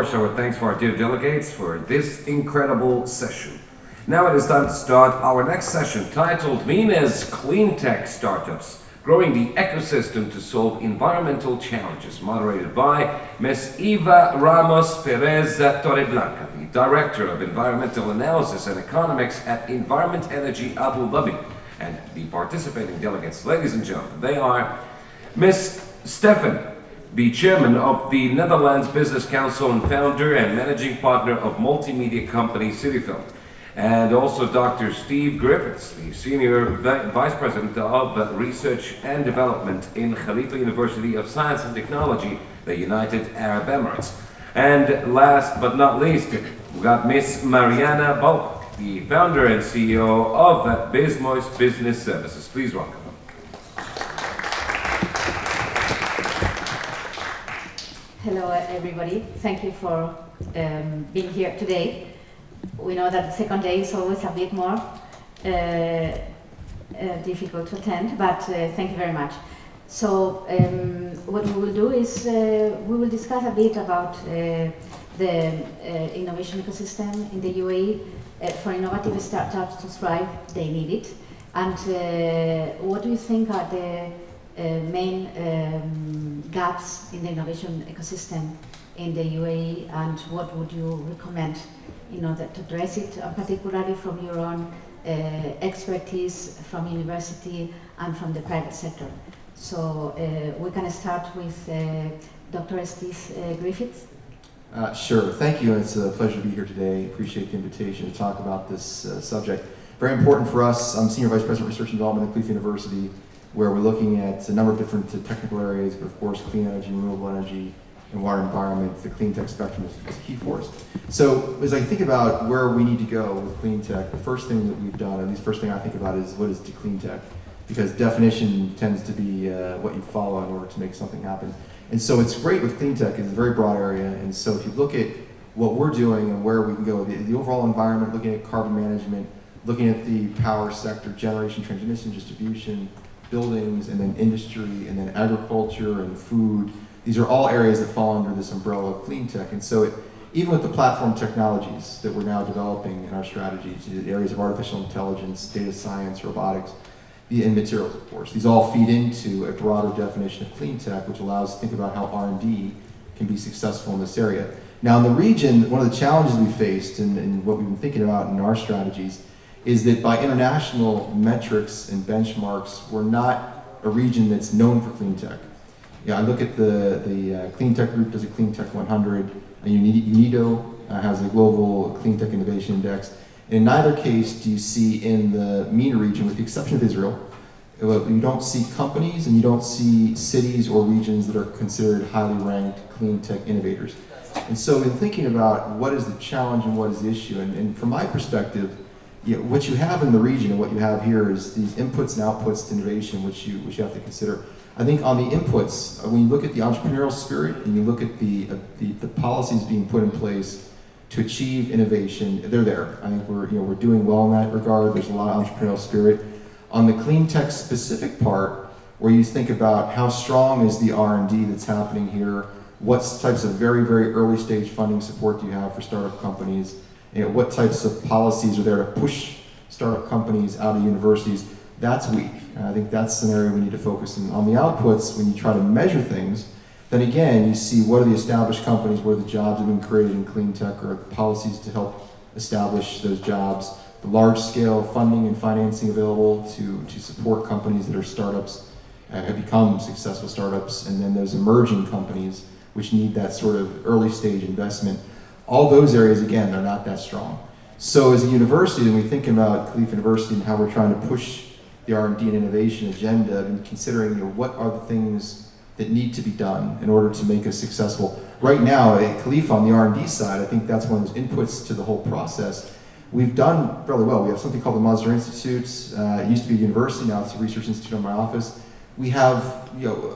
course, our thanks for our dear delegates for this incredible session. Now it is time to start our next session titled MENA's Cleantech Startups, Growing the Ecosystem to Solve Environmental Challenges, moderated by Ms. Eva Ramos Perez Torreblanca, the Director of Environmental Analysis and Economics at Environment Energy Abu Dhabi. And the participating delegates, ladies and gentlemen, they are Ms. Stefanie, the Chairman of the Netherlands Business Council and founder and managing partner of multimedia company CityFilm. And also Dr. Steve Griffiths, the Senior Vice President of Research and Development in Khalifa University of Science and Technology, the United Arab Emirates. And last but not least, we got Ms. Marianna Bulbuc, the founder and CEO of Bizzmosis Business Services. Please welcome. Hello everybody, thank you for being here today. We know that the second day is always a bit more difficult to attend, but thank you very much. So what we will do is we will discuss a bit about the innovation ecosystem in the UAE. For innovative startups to thrive, they need it. And what do you think are the main gaps in the innovation ecosystem in the UAE, and what would you recommend in order to address it, particularly from your own expertise from university and from the private sector? So we can start with Dr. Steve Griffiths. Sure, thank you. It's a pleasure to be here today. Appreciate the invitation to talk about this subject. Very important for us. I'm Senior Vice President of Research and Development at Khalifa University, where we're looking at a number of different technical areas, but of course clean energy, renewable energy, and water environment. The Cleantech spectrum is key for us. So as I think about where we need to go with Cleantech, the first thing that we've done, and the first thing I think about is what is Cleantech? Because definition tends to be what you follow in order to make something happen. And so it's great with Cleantech, it's a very broad area, and so if you look at what we're doing and where we can go, the overall environment, looking at carbon management, looking at the power sector, generation, transmission, distribution, buildings, and then industry, and then agriculture and food. These are all areas that fall under this umbrella of clean tech. And so even with the platform technologies that we're now developing in our strategies, the areas of artificial intelligence, data science, robotics, and materials, of course, these all feed into a broader definition of clean tech, which allows us to think about how R&D can be successful in this area. Now in the region, one of the challenges we faced and what we've been thinking about in our strategies is that by international metrics and benchmarks, we're not a region that's known for clean tech. Yeah, I look at the Clean Tech Group does a Clean Tech 100, and UNIDO has a Global Clean Tech Innovation Index. In neither case do you see in the MENA region, with the exception of Israel, you don't see companies and you don't see cities or regions that are considered highly ranked clean tech innovators. And so in thinking about what is the challenge and what is the issue, and from my perspective, what you have in the region and what you have here is these inputs and outputs to innovation, which you have to consider. I think on the inputs, when you look at the entrepreneurial spirit and you look at the policies being put in place to achieve innovation, they're there. I think we're doing well in that regard. There's a lot of entrepreneurial spirit. On the clean tech specific part, where you think about how strong is the R&D that's happening here, what types of very, very early stage funding support do you have for startup companies, what types of policies are there to push startup companies out of universities, that's weak. And I think that's an area we need to focus on. The outputs, when you try to measure things, then again, you see what are the established companies, where the jobs have been created in clean tech, or policies to help establish those jobs, the large scale funding and financing available to support companies that are startups, have become successful startups, and then those emerging companies which need that sort of early stage investment. All those areas, again, they're not that strong. So as a university, when we think about Khalifa University and how we're trying to push the R&D and innovation agenda, and considering what are the things that need to be done in order to make us successful. Right now, at Khalifa on the R&D side, I think that's one of those inputs to the whole process. We've done fairly well. We have something called the Mazda Institute. It used to be a university, now it's a research institute in my office. We have,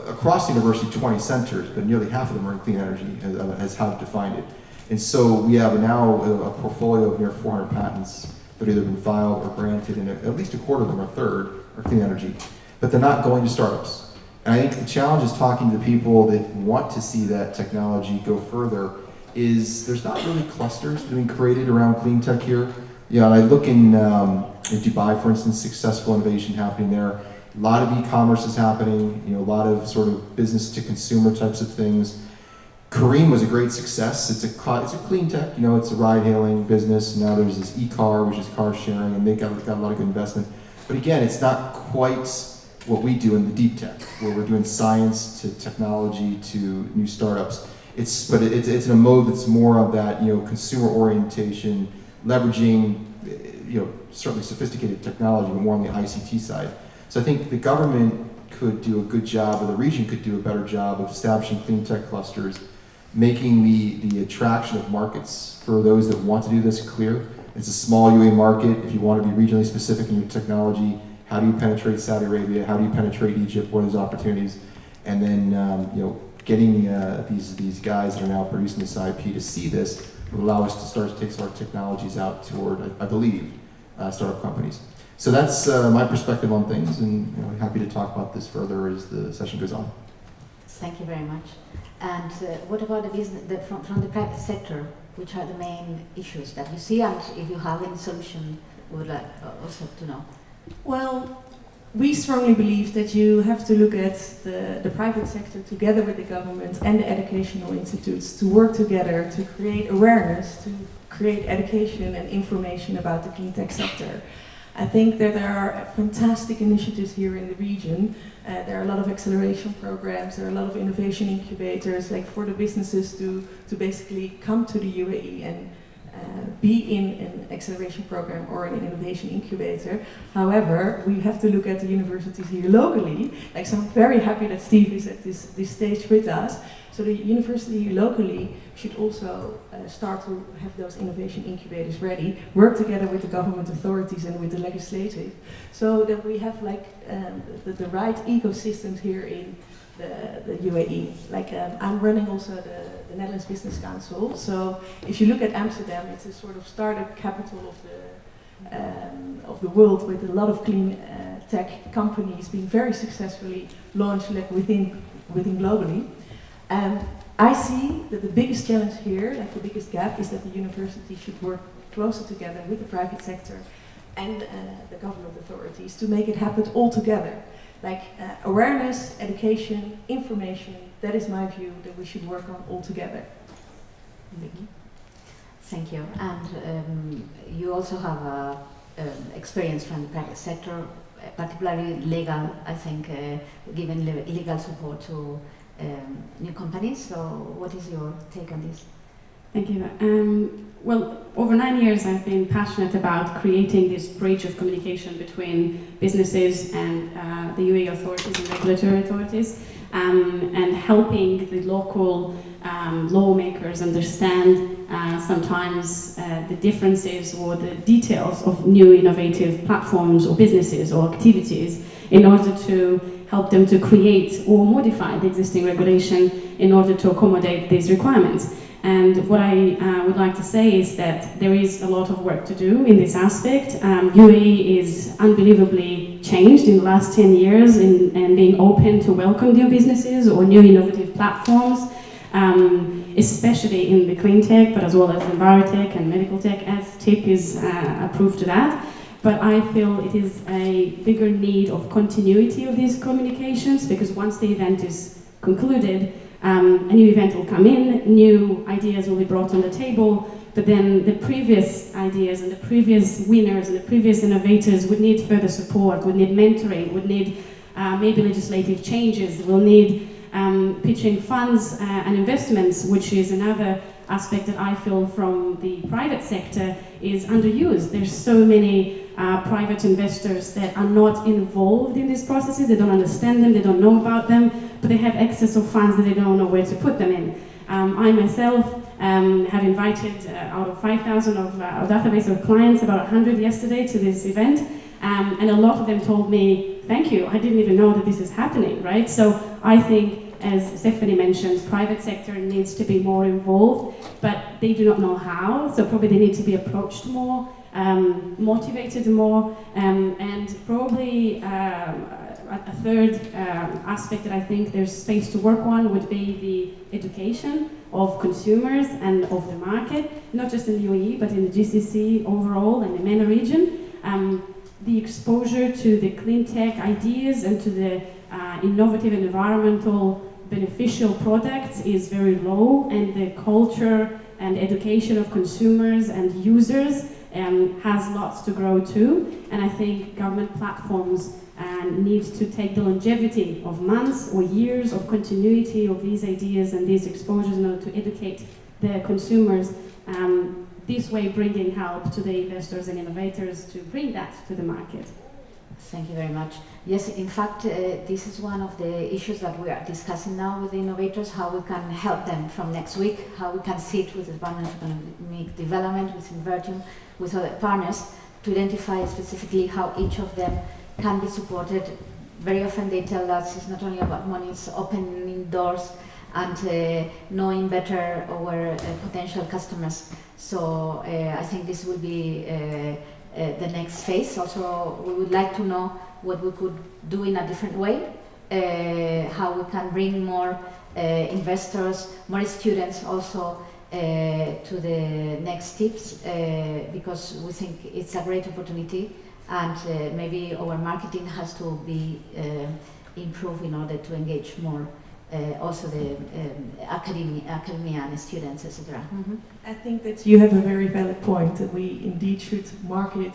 across the university, 20 centers, but nearly half of them are in clean energy, as how I've defined it. And so we have now a portfolio of near 400 patents that have either been filed or granted, and at least a quarter of them, or a third, are clean energy. But they're not going to startups. And I think the challenge is talking to the people that want to see that technology go further is there's not really clusters being created around clean tech here. Yeah, I look in Dubai, for instance, successful innovation happening there. A lot of e-commerce is happening, a lot of sort of business to consumer types of things. Kareem was a great success. It's a clean tech, it's a ride-hailing business. Now there's this e-car, which is car sharing, and they got a lot of good investment. But again, it's not quite what we do in the deep tech, where we're doing science to technology to new startups. It's in a mode that's more of that, consumer orientation, leveraging, certainly sophisticated technology, but more on the ICT side. So I think the government could do a good job, or the region could do a better job of establishing clean tech clusters, making the attraction of markets for those that want to do this clear. It's a small UAE market. If you want to be regionally specific in your technology, how do you penetrate Saudi Arabia? How do you penetrate Egypt? What are those opportunities? And then, getting these guys that are now producing this IP to see this will allow us to start to take our technologies out toward, I believe, startup companies. So that's my perspective on things, and happy to talk about this further as the session goes on. Thank you very much. And what about the business from the private sector? Which are the main issues that you see, and if you have any solution, we would like also to know. Well, we strongly believe that you have to look at the private sector together with the government and the educational institutes to work together to create awareness, to create education and information about the clean tech sector. I think that there are fantastic initiatives here in the region. There are a lot of acceleration programs, there are a lot of innovation incubators, like for the businesses to basically come to the UAE and be in an acceleration program or an innovation incubator. However, we have to look at the universities here locally. Like, so I'm very happy that Steve is at this stage with us. So the university here locally should also start to have those innovation incubators ready, work together with the government authorities and with the legislative, so that we have like the right ecosystems here in the UAE. Like I'm running also the Netherlands Business Council. So if you look at Amsterdam, it's a sort of startup capital of the world, with a lot of clean tech companies being very successfully launched like within globally. I see that the biggest challenge here, like the biggest gap, is that the university should work closer together with the private sector and the government authorities to make it happen all together. Like awareness, education, information, that is my view that we should work on all together. Thank you. And you also have experience from the private sector, particularly legal, I think, giving legal support to new companies. So what is your take on this? Thank you. Well, over 9 years I've been passionate about creating this bridge of communication between businesses and the UAE authorities and regulatory authorities, and helping the local lawmakers understand sometimes the differences or the details of new innovative platforms or businesses or activities, in order to help them to create or modify the existing regulation in order to accommodate these requirements. And what I would like to say is that there is a lot of work to do in this aspect. UAE is unbelievably changed in the last 10 years and being open to welcome new businesses or new innovative platforms, especially in the clean tech, but as well as envirotech and medical tech, as TIP is approved to that. But I feel it is a bigger need of continuity of these communications, because once the event is concluded, a new event will come in, new ideas will be brought on the table, but then the previous ideas and the previous winners and the previous innovators would need further support, would need mentoring, would need maybe legislative changes, will need pitching funds and investments, which is another aspect that I feel from the private sector is underused. There's so many private investors that are not involved in these processes, they don't understand them, they don't know about them, but they have excess of funds that they don't know where to put them in. I myself have invited out of 5,000 of our database of clients, about 100 yesterday to this event, and a lot of them told me, thank you, I didn't even know that this is happening, right? So I think, as Stefanie mentioned, private sector needs to be more involved, but they do not know how, so probably they need to be approached more, motivated more, and probably a third aspect that I think there's space to work on would be the education of consumers and of the market, not just in the UAE, but in the GCC overall and the MENA region. The exposure to the clean tech ideas and to the innovative and environmental beneficial products is very low, and the culture and education of consumers and users has lots to grow too. And I think government platforms need to take the longevity of months or years of continuity of these ideas and these exposures in order to educate the consumers. This way bringing help to the investors and innovators to bring that to the market. Thank you very much. Yes, in fact, this is one of the issues that we are discussing now with the innovators, how we can help them from next week, how we can sit with the Department of Economic Development, with Invertium, with other partners, to identify specifically how each of them can be supported. Very often they tell us it's not only about money, it's opening doors and knowing better our potential customers. So I think this will be the next phase. Also, we would like to know what we could do in a different way, how we can bring more investors, more students also to the next steps, because we think it's a great opportunity, and maybe our marketing has to be improved in order to engage more also the academia and students, etc. Mm-hmm. I think that you have a very valid point, that we indeed should market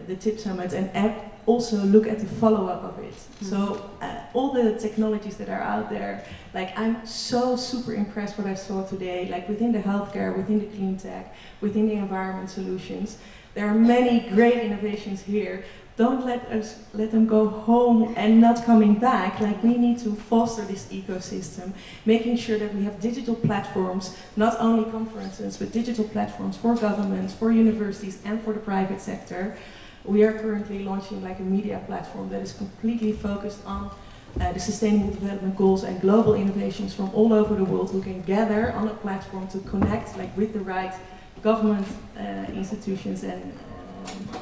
the TIP Summit and also look at the follow-up of it. Mm-hmm. So all the technologies that are out there, like I'm so super impressed what I saw today, like within the healthcare, within the clean tech, within the environment solutions. There are many great innovations here. Don't let them go home and not coming back. Like, we need to foster this ecosystem, making sure that we have digital platforms, not only conferences, but digital platforms for governments, for universities, and for the private sector. We are currently launching like a media platform that is completely focused on the Sustainable Development Goals and global innovations from all over the world, who can gather on a platform to connect like with the right government institutions and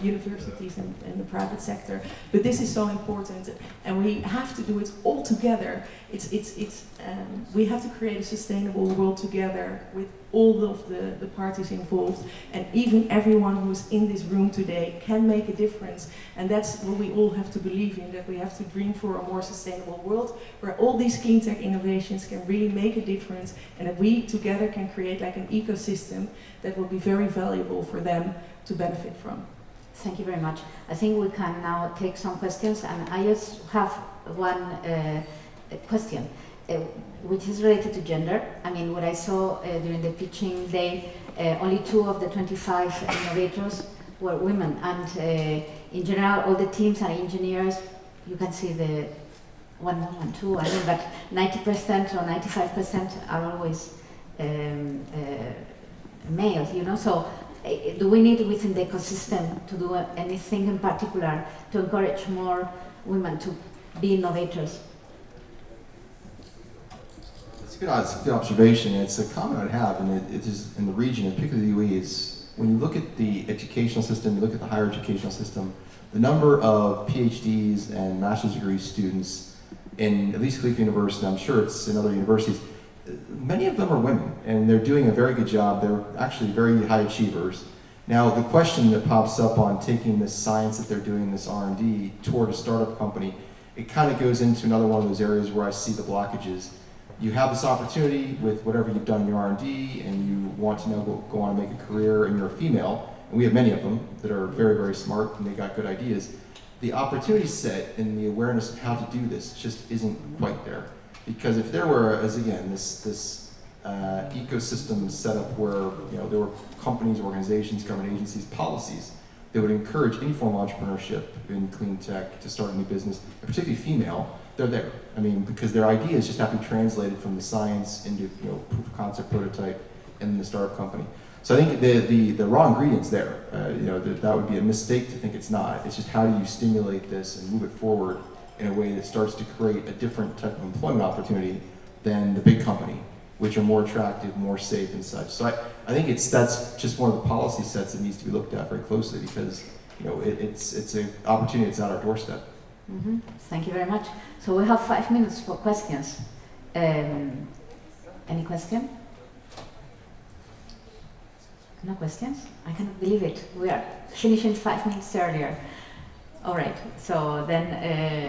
universities and the private sector. But this is so important, and we have to do it all together. We have to create a sustainable world together with all of the parties involved, and even everyone who is in this room today can make a difference. And that's what we all have to believe in, that we have to dream for a more sustainable world where all these clean tech innovations can really make a difference, and that we together can create like an ecosystem that will be very valuable for them to benefit from. Thank you very much. I think we can now take some questions, and I just have one question, which is related to gender. I mean, what I saw during the pitching day, only 2 of the 25 innovators were women, and in general, all the teams are engineers. You can see the 1 woman, 2, I mean, but 90% or 95% are always males, you know, so do we need within the ecosystem to do anything in particular to encourage more women to be innovators? It's a good observation. It's a comment I'd have, and it is in the region, particularly the UAE, is when you look at the educational system, you look at the higher educational system, the number of PhDs and master's degree students in at least Khalifa University, I'm sure it's in other universities, many of them are women, and they're doing a very good job. They're actually very high achievers. Now, the question that pops up on taking this science that they're doing, this R&D, toward a startup company, it kind of goes into another one of those areas where I see the blockages. You have this opportunity with whatever you've done in your R&D, and you want to now go on and make a career, and you're a female, and we have many of them that are very, very smart, and they got good ideas. The opportunity set and the awareness of how to do this just isn't quite there. Because if there were, as again, this ecosystem set up where there were companies, organizations, government agencies, policies that would encourage any form of entrepreneurship in clean tech to start a new business, particularly female, they're there. I mean, because their ideas just have to be translated from the science into proof of concept, prototype, and then the startup company. So I think the raw ingredients there. That would be a mistake to think it's not. It's just how do you stimulate this and move it forward in a way that starts to create a different type of employment opportunity than the big company, which are more attractive, more safe and such. So I think that's just one of the policy sets that needs to be looked at very closely, because it's an opportunity that's at our doorstep. Thank you very much. So we have 5 minutes for questions. Any question? No questions? I cannot believe it. We are finishing 5 minutes earlier. All right. So then,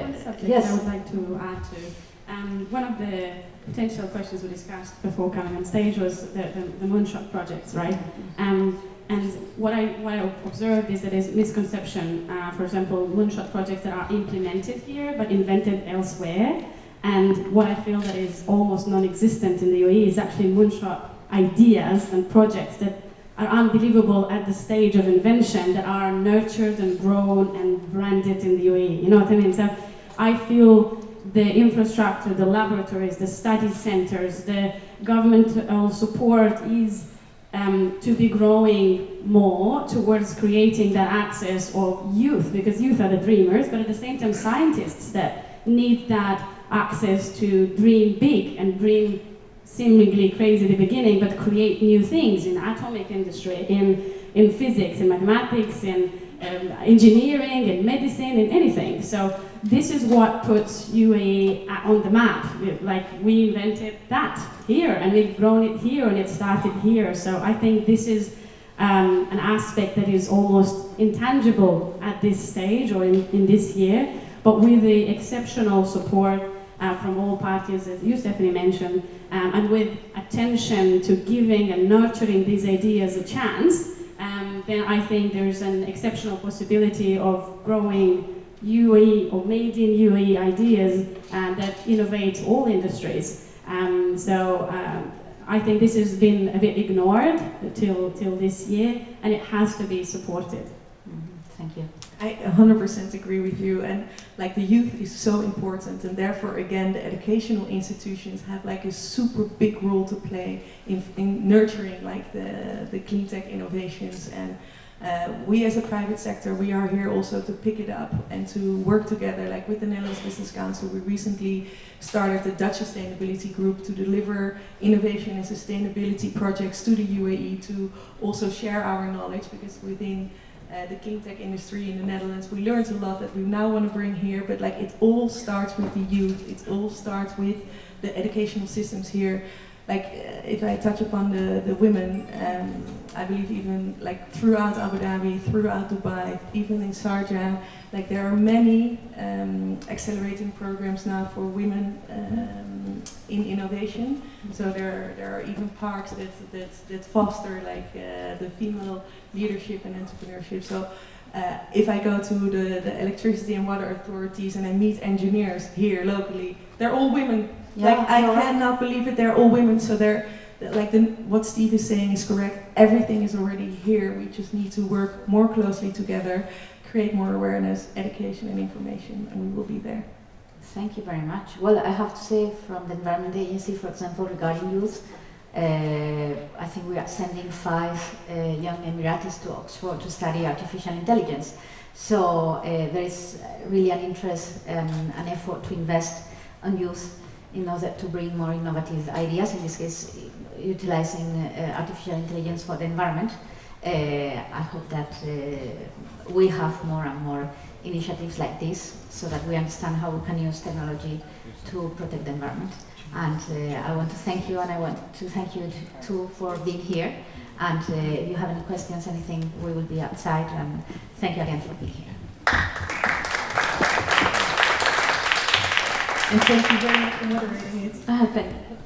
One subject yes. I would like to add to. One of the potential questions we discussed before coming on stage was the moonshot projects, right? And what I observed is that there's misconception. For example, moonshot projects that are implemented here but invented elsewhere. And what I feel that is almost non-existent in the UAE is actually moonshot ideas and projects that are unbelievable at the stage of invention, that are nurtured and grown and branded in the UAE. You know what I mean? So I feel the infrastructure, the laboratories, the study centers, the governmental support is to be growing more towards creating that access of youth, because youth are the dreamers, but at the same time scientists that need that access to dream big and dream seemingly crazy at the beginning, but create new things in atomic industry, in physics, in mathematics, in engineering, in medicine, in anything. So this is what puts UAE on the map. Like, we invented that here, and we've grown it here, and it started here. So I think this is an aspect that is almost intangible at this stage or in this year, but with the exceptional support from all parties, as you, Stefanie, mentioned, and with attention to giving and nurturing these ideas a chance, then I think there's an exceptional possibility of growing UAE or made in UAE ideas that innovate all industries. I think this has been a bit ignored till this year, and it has to be supported. Thank you. I 100% agree with you, and like the youth is so important, and therefore again the educational institutions have like a super big role to play in nurturing like the clean tech innovations, and we as a private sector, we are here also to pick it up and to work together. Like with the Netherlands Business Council, we recently started the Dutch Sustainability Group to deliver innovation and sustainability projects to the UAE, to also share our knowledge, because within the clean tech industry in the Netherlands, we learned a lot that we now want to bring here, but like it all starts with the youth, it all starts with the educational systems here. Like if I touch upon the women, I believe even like throughout Abu Dhabi, throughout Dubai, even in Sharjah, like there are many accelerating programs now for women in innovation. So there are even parks that foster like the female leadership and entrepreneurship. So if I go to the electricity and water authorities and I meet engineers here locally, they're all women. Yeah, like I cannot believe it, they're all women. So they're like what Steve is saying is correct. Everything is already here. We just need to work more closely together, create more awareness, education and information, and we will be there. Thank you very much. Well, I have to say, from the Environment Agency, for example, regarding youth, I think we are sending 5 young Emiratis to Oxford to study artificial intelligence. So there is really an interest and an effort to invest on youth in order to bring more innovative ideas, in this case utilizing artificial intelligence for the environment. I hope that we have more and more initiatives like this, so that we understand how we can use technology to protect the environment. And I want to thank you, and I want to thank you too for being here. And if you have any questions, anything, we will be outside. And thank you again for being here. And thank you very much for moderating it. Thank you.